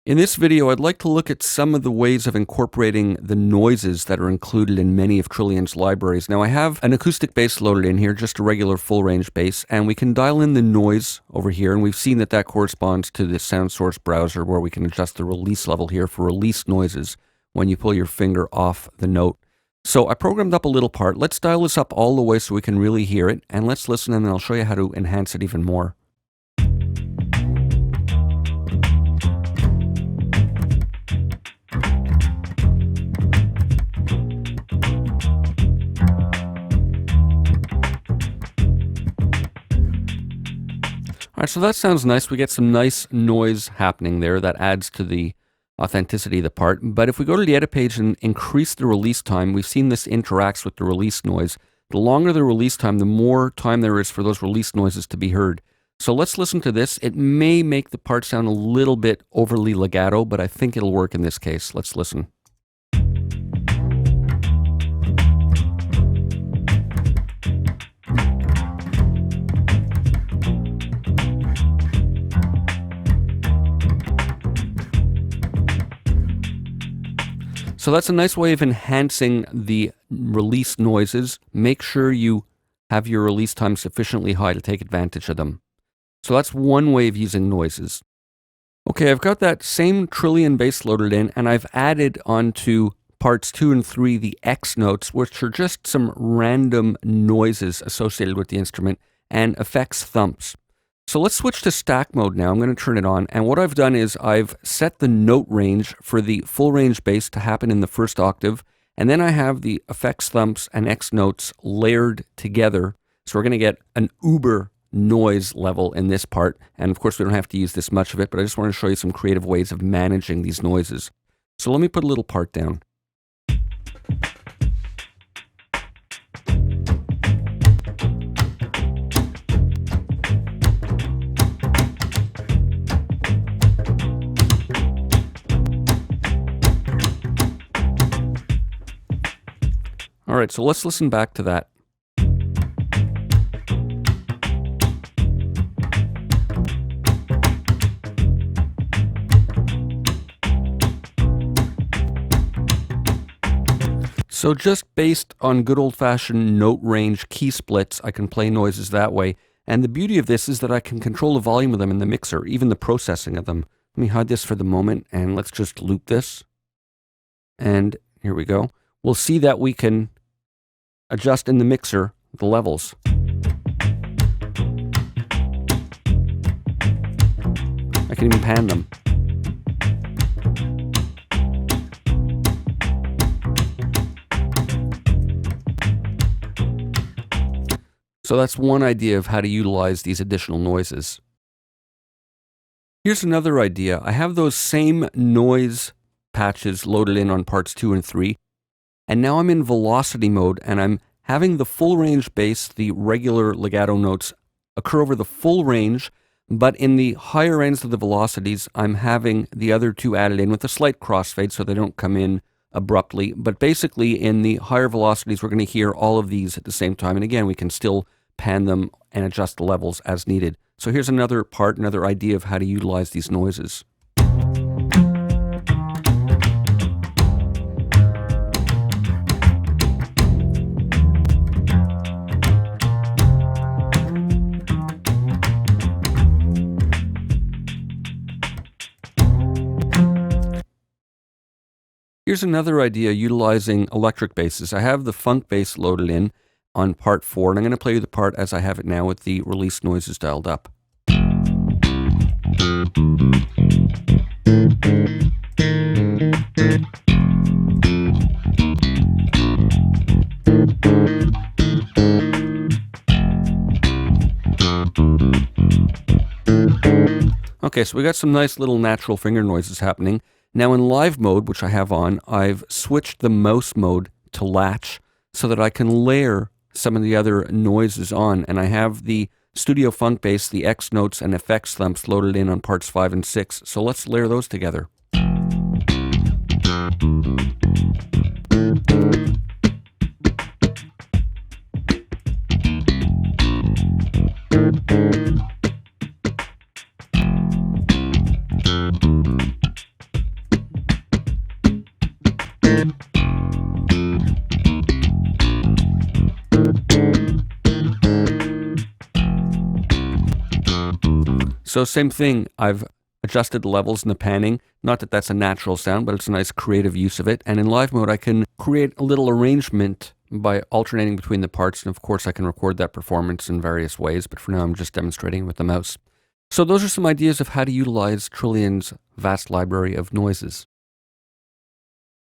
In this video, I'd like to look at some of the ways of incorporating the noises that are included in many of Trillian's libraries. Now, I have an acoustic bass loaded in here, just a regular full-range bass, and we can dial in the noise over here, and we've seen that that corresponds to the sound source browser, where we can adjust the release level here for release noises when you pull your finger off the note. So I programmed up a little part. Let's dial this up all the way so we can really hear it, and let's listen, and then I'll show you how to enhance it even more. All right, so that sounds nice. We get some nice noise happening there that adds to the authenticity of the part. But if we go to the edit page and increase the release time, we've seen this interacts with the release noise. The longer the release time, the more time there is for those release noises to be heard. So let's listen to this. It may make the part sound a little bit overly legato, but I think it'll work in this case. Let's listen. So that's a nice way of enhancing the release noises. Make sure you have your release time sufficiently high to take advantage of them. So that's one way of using noises. Okay, I've got that same Trillian bass loaded in, and I've added onto parts 2 and 3 the X notes, which are just some random noises associated with the instrument, and effects thumps. So let's switch to stack mode now. I'm going to turn it on, and what I've done is I've set the note range for the full range bass to happen in the first octave, and then I have the effects thumps and X notes layered together. So we're going to get an uber noise level in this part, and of course we don't have to use this much of it, but I just want to show you some creative ways of managing these noises. So let me put a little part down. All right, so let's listen back to that. So just based on good old-fashioned note range key splits, I can play noises that way. And the beauty of this is that I can control the volume of them in the mixer, even the processing of them. Let me hide this for the moment, and let's just loop this. And here we go. We'll see that we can adjust in the mixer the levels. I can even pan them. So that's one idea of how to utilize these additional noises. Here's another idea. I have those same noise patches loaded in on parts 2 and 3. And now I'm in velocity mode, and I'm having the full range bass, the regular legato notes, occur over the full range, but in the higher ends of the velocities, I'm having the other two added in with a slight crossfade so they don't come in abruptly. But basically, in the higher velocities, we're going to hear all of these at the same time. And again, we can still pan them and adjust the levels as needed. So here's another part, another idea of how to utilize these noises. Here's another idea utilizing electric basses. I have the funk bass loaded in on part 4, and I'm going to play you the part as I have it now with the release noises dialed up. Okay, so we got some nice little natural finger noises happening. Now in live mode, which I have on, I've switched the mouse mode to latch so that I can layer some of the other noises on, and I have the studio funk bass, the X notes, and effects thumps loaded in on parts 5 and 6. So let's layer those together. So same thing, I've adjusted the levels and the panning. Not that that's a natural sound, but it's a nice creative use of it. And in live mode, I can create a little arrangement by alternating between the parts. And of course, I can record that performance in various ways, but for now, I'm just demonstrating with the mouse. So those are some ideas of how to utilize Trillion's vast library of noises.